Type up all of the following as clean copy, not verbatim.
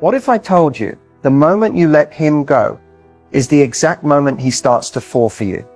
What if I told you the moment you let him go is the exact moment he starts to fall for you?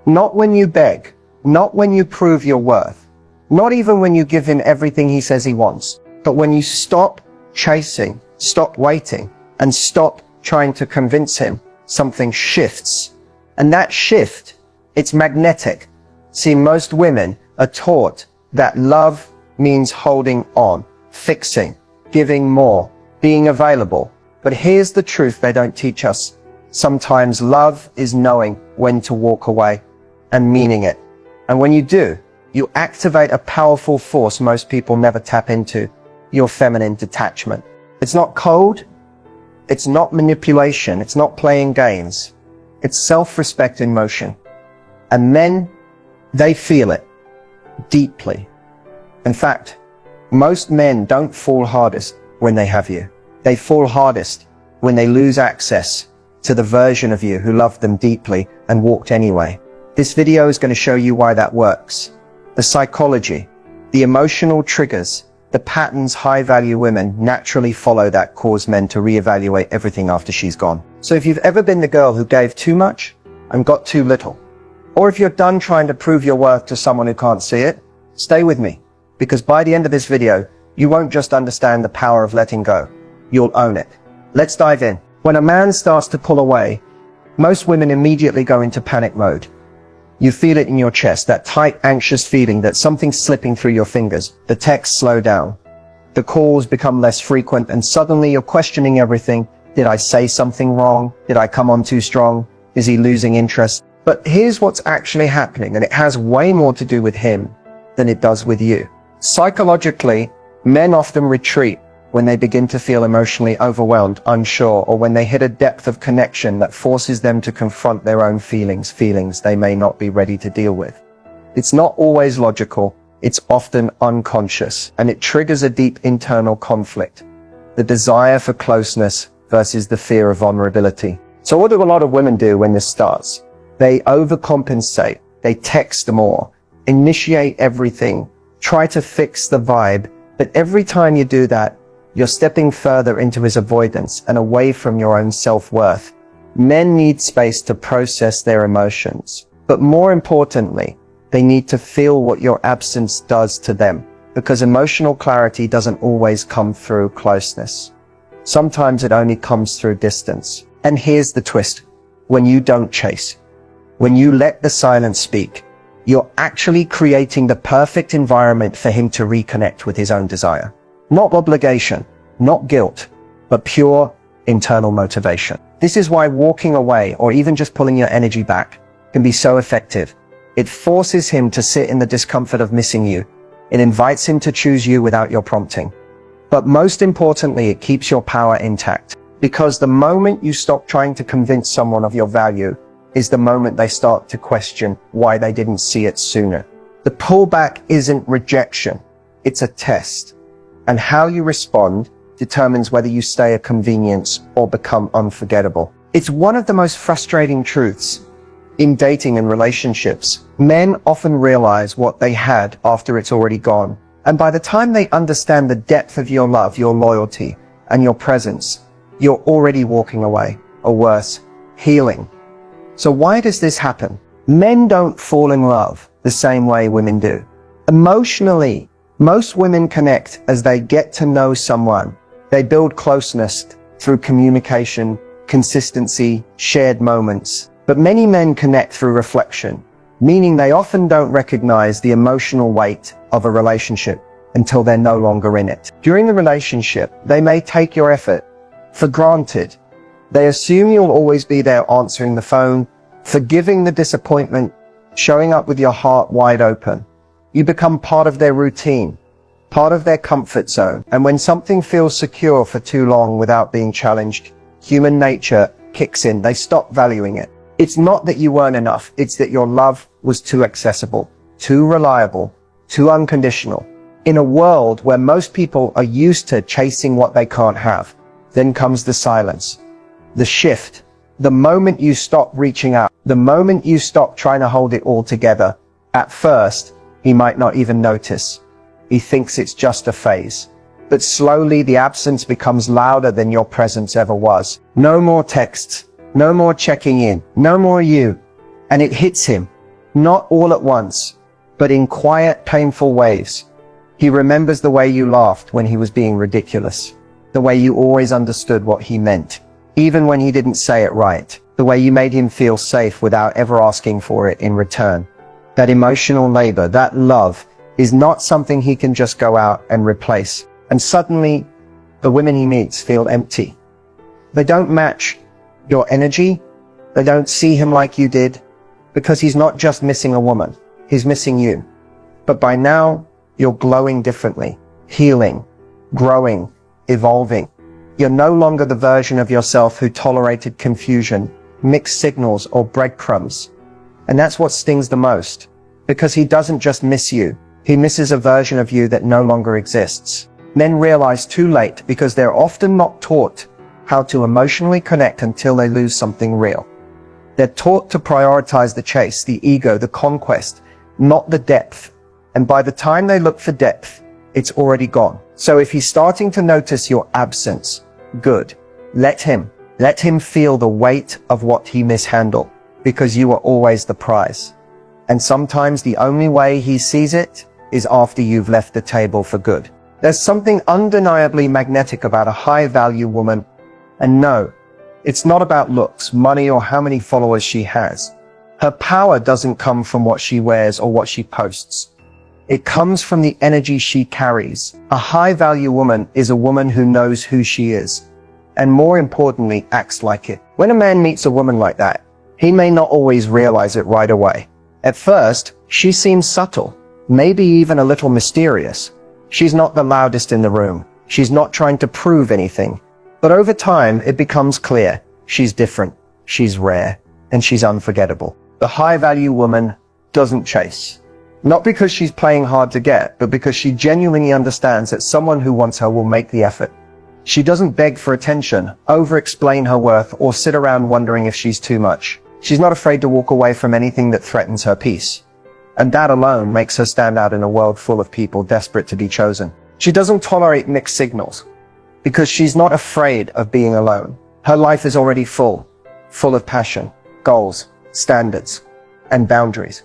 Not when you beg, not when you prove your worth, not even when you give him everything he says he wants, but when you stop chasing, stop waiting, and stop trying to convince him, something shifts. And that shift, it's magnetic. See, most women are taught that love means holding on, fixing, giving more, being available. But here's the truth they don't teach us. Sometimes love is knowing when to walk away and meaning it. And when you do, you activate a powerful force most people never tap into, your feminine detachment. It's not code. It's not manipulation. It's not playing games. It's self-respect in motion. And men, they feel it deeply. In fact, most men don't fall hardest when they have you. They fall hardest when they lose access to the version of you who loved them deeply and walked anyway. This video is going to show you why that works. The psychology, the emotional triggers, the patterns high-value women naturally follow that cause men to reevaluate everything after she's gone. So if you've ever been the girl who gave too much and got too little, or if you're done trying to prove your worth to someone who can't see it, stay with me, because by the end of this video, you won't just understand the power of letting go. You'll own it. Let's dive in. When a man starts to pull away, most women immediately go into panic mode. You feel it in your chest, that tight, anxious feeling that something's slipping through your fingers. The texts slow down. The calls become less frequent, and suddenly you're questioning everything. Did I say something wrong? Did I come on too strong? Is he losing interest? But here's what's actually happening, and it has way more to do with him than it does with you. Psychologically, men often retreat when they begin to feel emotionally overwhelmed, unsure, or when they hit a depth of connection that forces them to confront their own feelings they may not be ready to deal with. It's not always logical, it's often unconscious, and it triggers a deep internal conflict. The desire for closeness versus the fear of vulnerability. So what do a lot of women do when this starts? They overcompensate, they text more, initiate everything, try to fix the vibe, but every time you do that, you're stepping further into his avoidance and away from your own self-worth. Men need space to process their emotions, but more importantly, they need to feel what your absence does to them, because emotional clarity doesn't always come through closeness. Sometimes it only comes through distance. And here's the twist. When you don't chase, when you let the silence speak, you're actually creating the perfect environment for him to reconnect with his own desire. Not obligation, not guilt, but pure internal motivation. This is why walking away, or even just pulling your energy back, can be so effective. It forces him to sit in the discomfort of missing you. It invites him to choose you without your prompting. But most importantly, it keeps your power intact. Because the moment you stop trying to convince someone of your value is the moment they start to question why they didn't see it sooner. The pullback isn't rejection, it's a test. And how you respond determines whether you stay a convenience or become unforgettable. It's one of the most frustrating truths in dating and relationships. Men often realize what they had after it's already gone. And by the time they understand the depth of your love, your loyalty, and your presence, you're already walking away, or worse, healing. So why does this happen? Men don't fall in love the same way women do. Emotionally, most women connect as they get to know someone. They build closeness through communication, consistency, shared moments. But many men connect through reflection, meaning they often don't recognize the emotional weight of a relationship until they're no longer in it. During the relationship, they may take your effort for granted. They assume you'll always be there answering the phone, forgiving the disappointment, showing up with your heart wide open. You become part of their routine, part of their comfort zone. And when something feels secure for too long without being challenged, human nature kicks in. They stop valuing it. It's not that you weren't enough. It's that your love was too accessible, too reliable, too unconditional. In a world where most people are used to chasing what they can't have, then comes the silence, the shift. The moment you stop reaching out, the moment you stop trying to hold it all together. At first, he might not even notice. He thinks it's just a phase. But slowly the absence becomes louder than your presence ever was. No more texts, no more checking in, no more you. And it hits him, not all at once, but in quiet, painful waves. He remembers the way you laughed when he was being ridiculous, the way you always understood what he meant, even when he didn't say it right, the way you made him feel safe without ever asking for it in return. That emotional labor, that love, is not something he can just go out and replace. And suddenly, the women he meets feel empty. They don't match your energy. They don't see him like you did, because he's not just missing a woman, he's missing you. But by now, you're glowing differently, healing, growing, evolving. You're no longer the version of yourself who tolerated confusion, mixed signals, or breadcrumbs. And that's what stings the most, because he doesn't just miss you, he misses a version of you that no longer exists. Men realize too late because they're often not taught how to emotionally connect until they lose something real. They're taught to prioritize the chase, the ego, the conquest, not the depth. And by the time they look for depth, it's already gone. So if he's starting to notice your absence, good. Let him feel the weight of what he mishandled, because you are always the prize. And sometimes the only way he sees it is after you've left the table for good. There's something undeniably magnetic about a high-value woman. And no, it's not about looks, money, or how many followers she has. Her power doesn't come from what she wears or what she posts. It comes from the energy she carries. A high-value woman is a woman who knows who she is, and more importantly, acts like it. When a man meets a woman like that, he may not always realize it right away. At first, she seems subtle, maybe even a little mysterious. She's not the loudest in the room. She's not trying to prove anything. But over time, it becomes clear. She's different, she's rare, and she's unforgettable. The high-value woman doesn't chase. Not because she's playing hard to get, but because she genuinely understands that someone who wants her will make the effort. She doesn't beg for attention, over-explain her worth, or sit around wondering if she's too much. She's not afraid to walk away from anything that threatens her peace. And that alone makes her stand out in a world full of people desperate to be chosen. She doesn't tolerate mixed signals, because she's not afraid of being alone. Her life is already full of passion, goals, standards, and boundaries.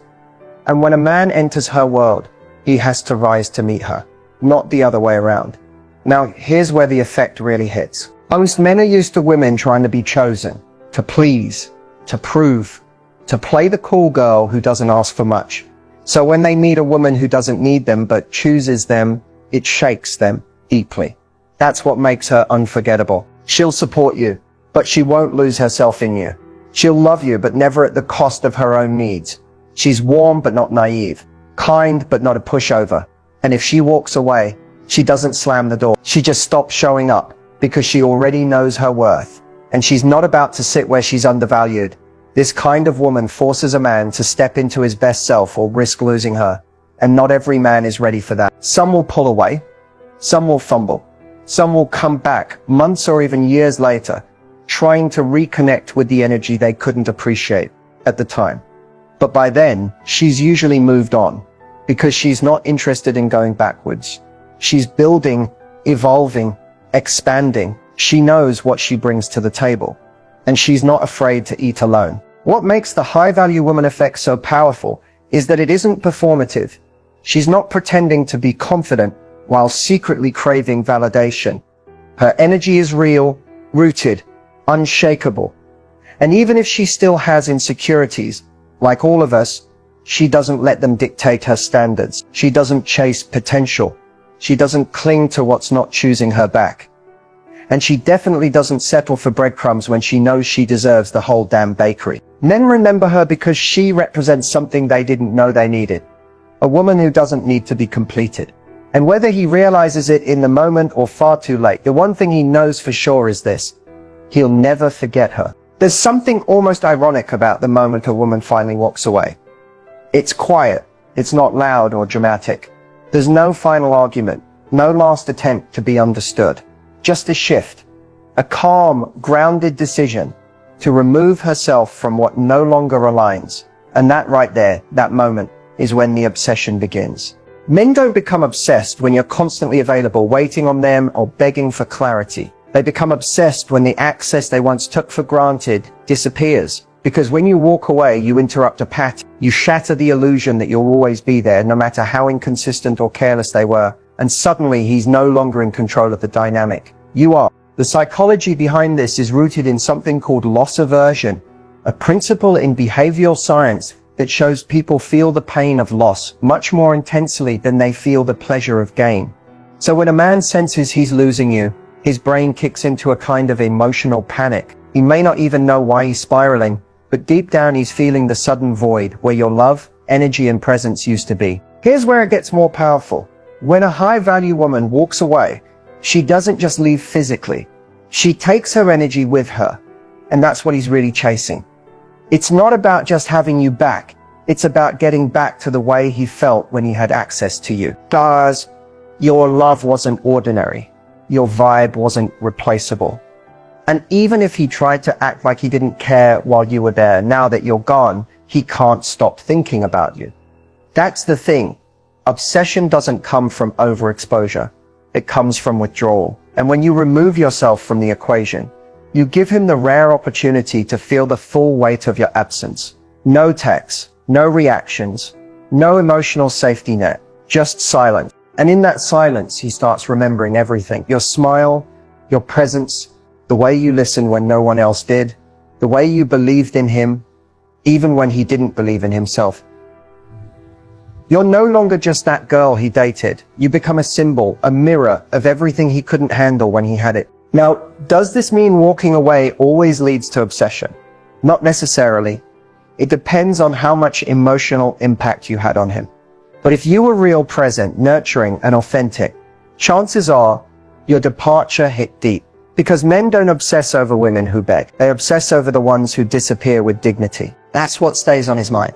And when a man enters her world, he has to rise to meet her, not the other way around. Now, here's where the effect really hits. Most men are used to women trying to be chosen, to please, to prove, to play the cool girl who doesn't ask for much. So when they meet a woman who doesn't need them but chooses them, it shakes them deeply. That's what makes her unforgettable. She'll support you, but she won't lose herself in you. She'll love you, but never at the cost of her own needs. She's warm but not naive, kind but not a pushover. And if she walks away, she doesn't slam the door. She just stops showing up because she already knows her worth. And she's not about to sit where she's undervalued. This kind of woman forces a man to step into his best self or risk losing her. And not every man is ready for that. Some will pull away. Some will fumble. Some will come back months or even years later, trying to reconnect with the energy they couldn't appreciate at the time. But by then, she's usually moved on, because she's not interested in going backwards. She's building, evolving, expanding. She knows what she brings to the table, and she's not afraid to eat alone. What makes the high-value woman effect so powerful is that it isn't performative. She's not pretending to be confident while secretly craving validation. Her energy is real, rooted, unshakable. And even if she still has insecurities, like all of us, she doesn't let them dictate her standards. She doesn't chase potential. She doesn't cling to what's not choosing her back. And she definitely doesn't settle for breadcrumbs when she knows she deserves the whole damn bakery. Men remember her because she represents something they didn't know they needed. A woman who doesn't need to be completed. And whether he realizes it in the moment or far too late, the one thing he knows for sure is this: he'll never forget her. There's something almost ironic about the moment a woman finally walks away. It's quiet. It's not loud or dramatic. There's no final argument, no last attempt to be understood. Just a shift, a calm, grounded decision to remove herself from what no longer aligns. And that right there, that moment, is when the obsession begins. Men don't become obsessed when you're constantly available, waiting on them or begging for clarity. They become obsessed when the access they once took for granted disappears. Because when you walk away, you interrupt a pattern. You shatter the illusion that you'll always be there, no matter how inconsistent or careless they were. And suddenly he's no longer in control of the dynamic. You are. The psychology behind this is rooted in something called loss aversion, a principle in behavioral science that shows people feel the pain of loss much more intensely than they feel the pleasure of gain. So when a man senses he's losing you, his brain kicks into a kind of emotional panic. He may not even know why he's spiraling, but deep down he's feeling the sudden void where your love, energy, and presence used to be. Here's where it gets more powerful. When a high-value woman walks away, she doesn't just leave physically. She takes her energy with her, and that's what he's really chasing. It's not about just having you back. It's about getting back to the way he felt when he had access to you. Because your love wasn't ordinary. Your vibe wasn't replaceable. And even if he tried to act like he didn't care while you were there, now that you're gone, he can't stop thinking about you. That's the thing. Obsession doesn't come from overexposure. It comes from withdrawal. And when you remove yourself from the equation, you give him the rare opportunity to feel the full weight of your absence. No texts, no reactions, no emotional safety net, just silence. And in that silence, he starts remembering everything. Your smile, your presence, the way you listened when no one else did, the way you believed in him, even when he didn't believe in himself. You're no longer just that girl he dated. You become a symbol, a mirror of everything he couldn't handle when he had it. Now, does this mean walking away always leads to obsession? Not necessarily. It depends on how much emotional impact you had on him. But if you were real, present, nurturing, and authentic, chances are your departure hit deep. Because men don't obsess over women who beg. They obsess over the ones who disappear with dignity. That's what stays on his mind.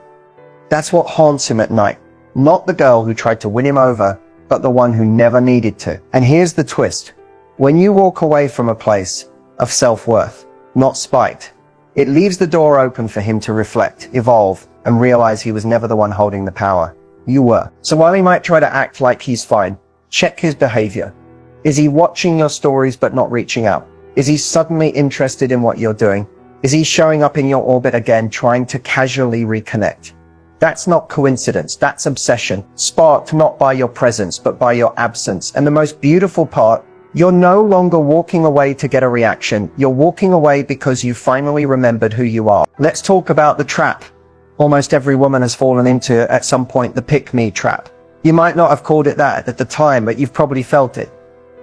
That's what haunts him at night. Not the girl who tried to win him over, but the one who never needed to. And here's the twist. When you walk away from a place of self-worth, not spite, it leaves the door open for him to reflect, evolve, and realize he was never the one holding the power. You were. So while he might try to act like he's fine, check his behavior. Is he watching your stories but not reaching out? Is he suddenly interested in what you're doing? Is he showing up in your orbit again, trying to casually reconnect? That's not coincidence, that's obsession, sparked not by your presence, but by your absence. And the most beautiful part, you're no longer walking away to get a reaction. You're walking away because you finally remembered who you are. Let's talk about the trap. Almost every woman has fallen into at some point the pick-me trap. You might not have called it that at the time, but you've probably felt it.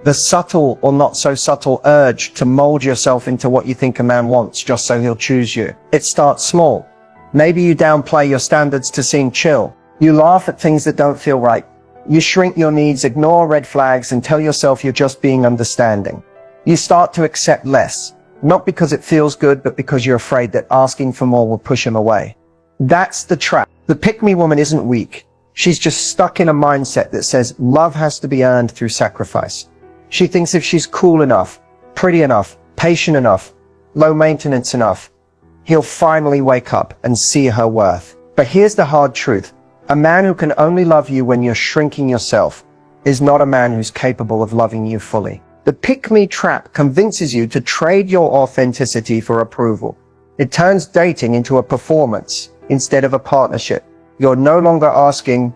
The subtle or not so subtle urge to mold yourself into what you think a man wants just so he'll choose you. It starts small. Maybe you downplay your standards to seem chill. You laugh at things that don't feel right. You shrink your needs, ignore red flags, and tell yourself you're just being understanding. You start to accept less, not because it feels good, but because you're afraid that asking for more will push him away. That's the trap. The pick-me woman isn't weak. She's just stuck in a mindset that says love has to be earned through sacrifice. She thinks if she's cool enough, pretty enough, patient enough, low maintenance enough, he'll finally wake up and see her worth. But here's the hard truth. A man who can only love you when you're shrinking yourself is not a man who's capable of loving you fully. The pick-me trap convinces you to trade your authenticity for approval. It turns dating into a performance instead of a partnership. You're no longer asking,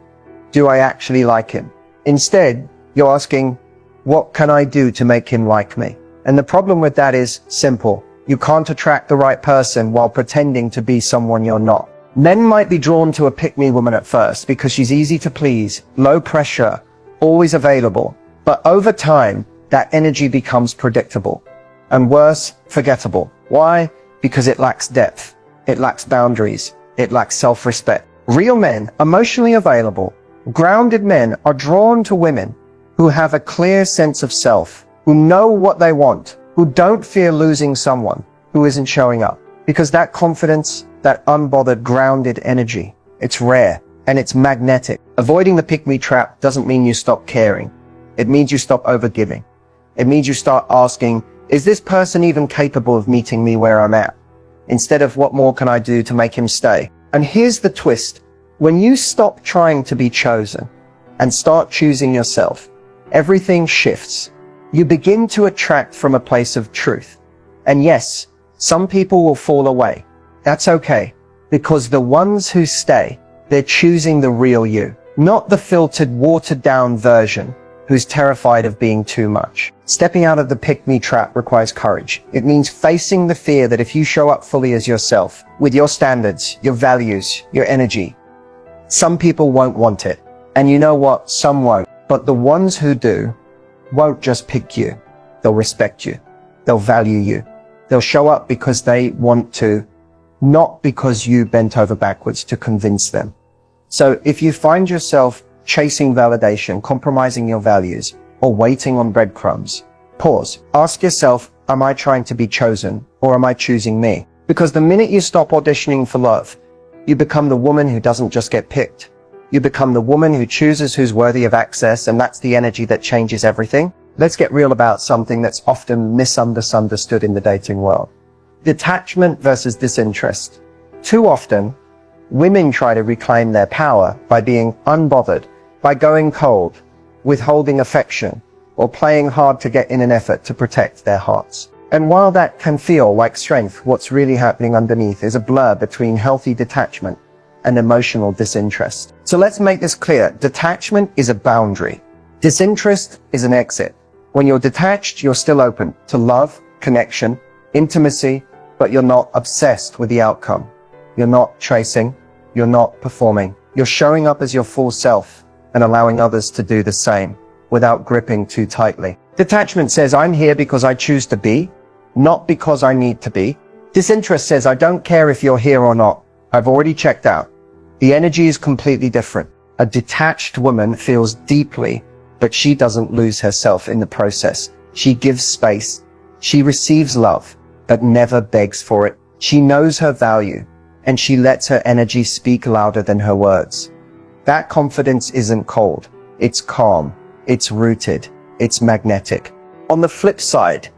do I actually like him? Instead, you're asking, what can I do to make him like me? And the problem with that is simple. You can't attract the right person while pretending to be someone you're not. Men might be drawn to a pick-me woman at first because she's easy to please, low pressure, always available. But over time, that energy becomes predictable. And worse, forgettable. Why? Because it lacks depth. It lacks boundaries. It lacks self-respect. Real men, emotionally available, grounded men are drawn to women who have a clear sense of self, who know what they want, who don't fear losing someone who isn't showing up. Because that confidence, that unbothered, grounded energy, it's rare and it's magnetic. Avoiding the pick-me trap doesn't mean you stop caring. It means you stop overgiving. It means you start asking, is this person even capable of meeting me where I'm at? Instead of what more can I do to make him stay? And here's the twist. When you stop trying to be chosen and start choosing yourself, everything shifts. You begin to attract from a place of truth. And yes, some people will fall away. That's okay, because the ones who stay, they're choosing the real you, not the filtered, watered-down version who's terrified of being too much. Stepping out of the pick-me trap requires courage. It means facing the fear that if you show up fully as yourself, with your standards, your values, your energy, some people won't want it. And you know what? Some won't. But the ones who do won't just pick you. They'll respect you. They'll value you. They'll show up because they want to, not because you bent over backwards to convince them. So if you find yourself chasing validation, compromising your values, or waiting on breadcrumbs, pause. Ask yourself, am I trying to be chosen, or am I choosing me? Because the minute you stop auditioning for love, you become the woman who doesn't just get picked. You become the woman who chooses who's worthy of access, and that's the energy that changes everything. Let's get real about something that's often misunderstood in the dating world. Detachment versus disinterest. Too often, women try to reclaim their power by being unbothered, by going cold, withholding affection, or playing hard to get in an effort to protect their hearts. And while that can feel like strength, what's really happening underneath is a blur between healthy detachment and emotional disinterest. So let's make this clear. Detachment is a boundary. Disinterest is an exit. When you're detached, you're still open to love, connection, intimacy, but you're not obsessed with the outcome. You're not chasing. You're not performing. You're showing up as your full self and allowing others to do the same without gripping too tightly. Detachment says, I'm here because I choose to be, not because I need to be. Disinterest says, I don't care if you're here or not. I've already checked out. The energy is completely different. A detached woman feels deeply, but she doesn't lose herself in the process. She gives space. She receives love, but never begs for it. She knows her value, and she lets her energy speak louder than her words. That confidence isn't cold. It's calm. It's rooted. It's magnetic. On the flip side,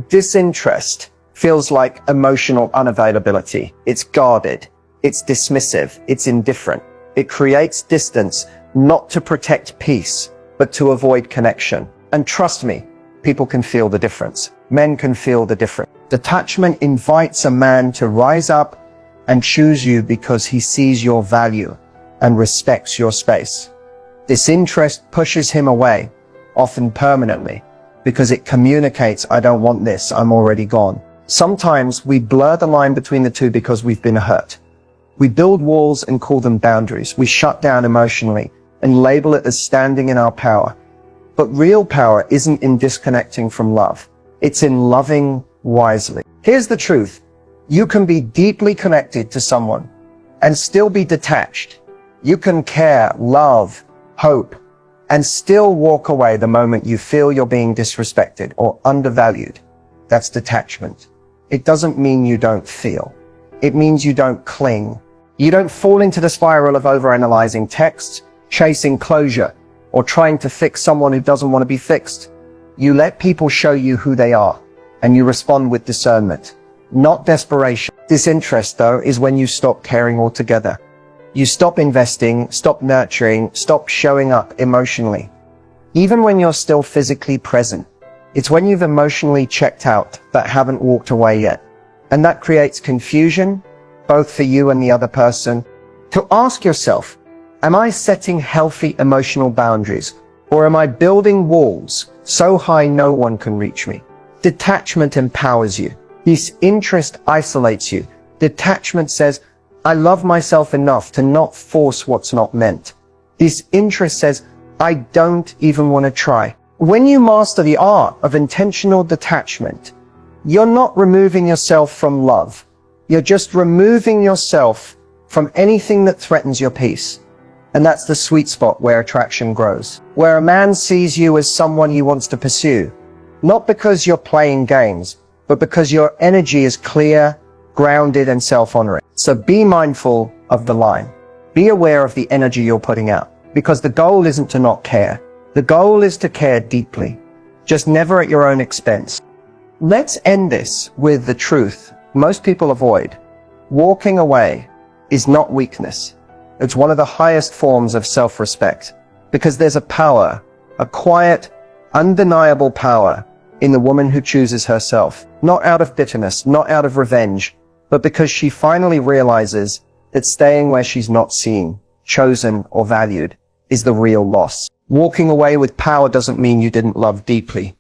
disinterest feels like emotional unavailability. It's guarded. It's dismissive. It's indifferent. It creates distance, not to protect peace, but to avoid connection. And trust me, people can feel the difference. Men can feel the difference. Detachment invites a man to rise up and choose you because he sees your value and respects your space. Disinterest pushes him away, often permanently, because it communicates, I don't want this, I'm already gone. Sometimes we blur the line between the two because we've been hurt. We build walls and call them boundaries. We shut down emotionally and label it as standing in our power. But real power isn't in disconnecting from love. It's in loving wisely. Here's the truth. You can be deeply connected to someone and still be detached. You can care, love, hope, and still walk away the moment you feel you're being disrespected or undervalued. That's detachment. It doesn't mean you don't feel. It means you don't cling. You don't fall into the spiral of overanalyzing texts, chasing closure, or trying to fix someone who doesn't want to be fixed. You let people show you who they are, and you respond with discernment, not desperation. Disinterest, though, is when you stop caring altogether. You stop investing, stop nurturing, stop showing up emotionally. Even when you're still physically present, it's when you've emotionally checked out but haven't walked away yet. And that creates confusion, both for you and the other person. To ask yourself, am I setting healthy emotional boundaries, or am I building walls so high no one can reach me? Detachment empowers you. Disinterest isolates you. Detachment says, I love myself enough to not force what's not meant. Disinterest says, I don't even want to try. When you master the art of intentional detachment, you're not removing yourself from love. You're just removing yourself from anything that threatens your peace. And that's the sweet spot where attraction grows, where a man sees you as someone he wants to pursue, not because you're playing games, but because your energy is clear, grounded, and self-honoring. So be mindful of the line. Be aware of the energy you're putting out, because the goal isn't to not care. The goal is to care deeply, just never at your own expense. Let's end this with the truth most people avoid. Walking away is not weakness. It's one of the highest forms of self-respect, Because there's a power, a quiet, undeniable power in the woman who chooses herself, not out of bitterness, not out of revenge, but because she finally realizes that staying where she's not seen, chosen, or valued is the real loss. Walking away with power doesn't mean you didn't love deeply.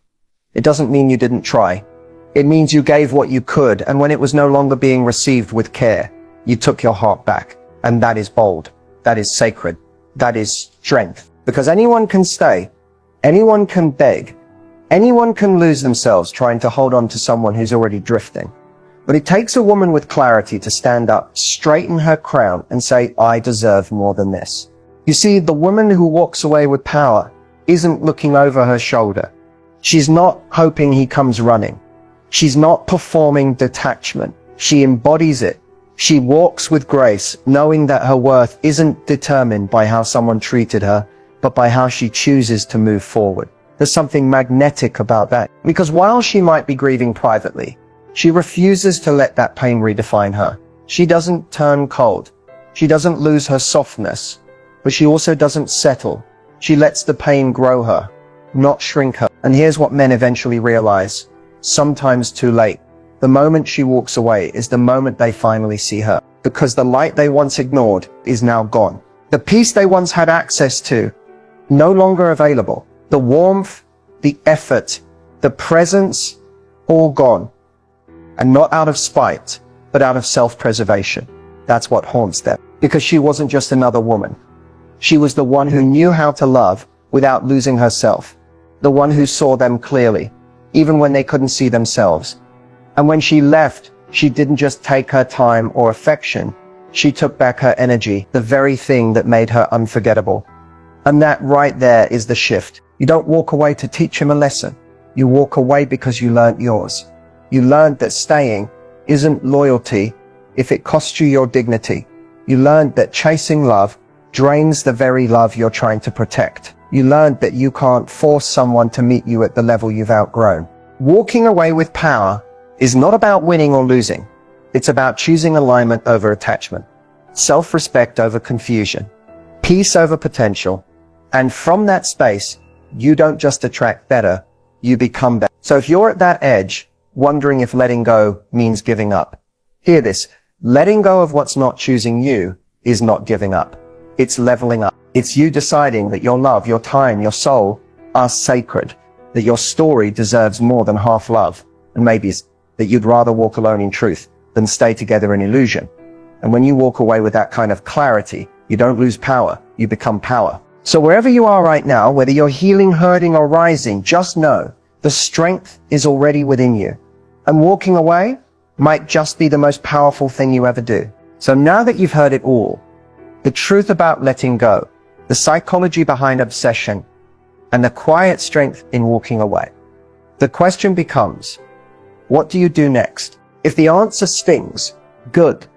It doesn't mean you didn't try. It means you gave what you could, and when it was no longer being received with care, you took your heart back. And that is bold. That is sacred. That is strength. Because anyone can stay. Anyone can beg. Anyone can lose themselves trying to hold on to someone who's already drifting. But it takes a woman with clarity to stand up, straighten her crown, and say, I deserve more than this. You see, the woman who walks away with power isn't looking over her shoulder. She's not hoping he comes running. She's not performing detachment. She embodies it. She walks with grace, knowing that her worth isn't determined by how someone treated her, but by how she chooses to move forward. There's something magnetic about that, because while she might be grieving privately, she refuses to let that pain redefine her. She doesn't turn cold. She doesn't lose her softness, but she also doesn't settle. She lets the pain grow her, not shrink her. And here's what men eventually realize, sometimes too late. The moment she walks away is the moment they finally see her, because the light they once ignored is now gone. The peace they once had access to, no longer available. The warmth, the effort, the presence, all gone. And not out of spite, but out of self-preservation. That's what haunts them. Because she wasn't just another woman. She was the one who knew how to love without losing herself. The one who saw them clearly, even when they couldn't see themselves. And when she left, she didn't just take her time or affection. She took back her energy, the very thing that made her unforgettable. And that right there is the shift. You don't walk away to teach him a lesson. You walk away because you learned yours. You learned that staying isn't loyalty if it costs you your dignity. You learned that chasing love drains the very love you're trying to protect. You learned that you can't force someone to meet you at the level you've outgrown. Walking away with power is not about winning or losing. It's about choosing alignment over attachment, self-respect over confusion, peace over potential. And from that space, you don't just attract better, you become better. So if you're at that edge, wondering if letting go means giving up, hear this. Letting go of what's not choosing you is not giving up. It's leveling up. It's you deciding that your love, your time, your soul are sacred, that your story deserves more than half love, and maybe it's that you'd rather walk alone in truth than stay together in illusion. And when you walk away with that kind of clarity, you don't lose power, you become power. So wherever you are right now, whether you're healing, hurting, or rising, just know the strength is already within you. And walking away might just be the most powerful thing you ever do. So now that you've heard it all, the truth about letting go, the psychology behind obsession, and the quiet strength in walking away, the question becomes, what do you do next? If the answer stings, good.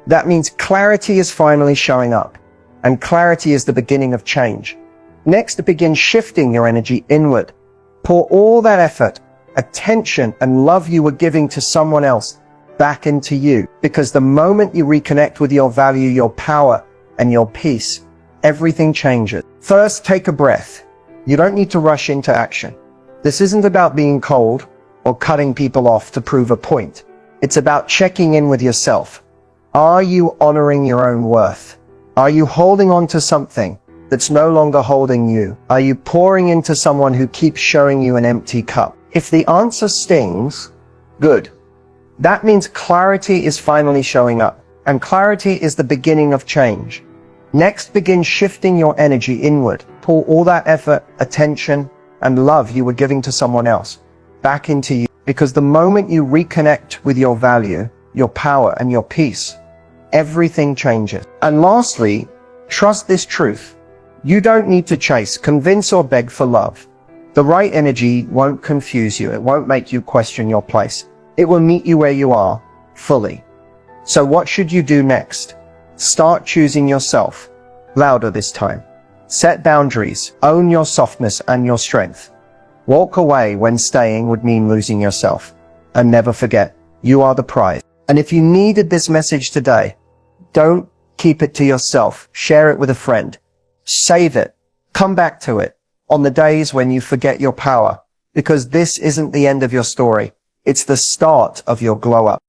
That means clarity is finally showing up, and clarity is the beginning of change. Next, begin shifting your energy inward. Pour all that effort, attention, and love you were giving to someone else back into you, because the moment you reconnect with your value, your power, and your peace, everything changes. First, take a breath. You don't need to rush into action. This isn't about being cold or cutting people off to prove a point. It's about checking in with yourself. Are you honoring your own worth? Are you holding on to something that's no longer holding you? Are you pouring into someone who keeps showing you an empty cup? If the answer stings, good. That means clarity is finally showing up, and clarity is the beginning of change. Next, begin shifting your energy inward. Pour all that effort, attention, and love you were giving to someone else back into you, because the moment you reconnect with your value, your power, and your peace, everything changes. And lastly, trust this truth. You don't need to chase, convince, or beg for love. The right energy won't confuse you. It won't make you question your place. It will meet you where you are, fully. So what should you do next? Start choosing yourself, louder this time. Set boundaries, own your softness and your strength. Walk away when staying would mean losing yourself. And never forget, you are the prize. And if you needed this message today, don't keep it to yourself. Share it with a friend. Save it. Come back to it on the days when you forget your power, because this isn't the end of your story. It's the start of your glow up.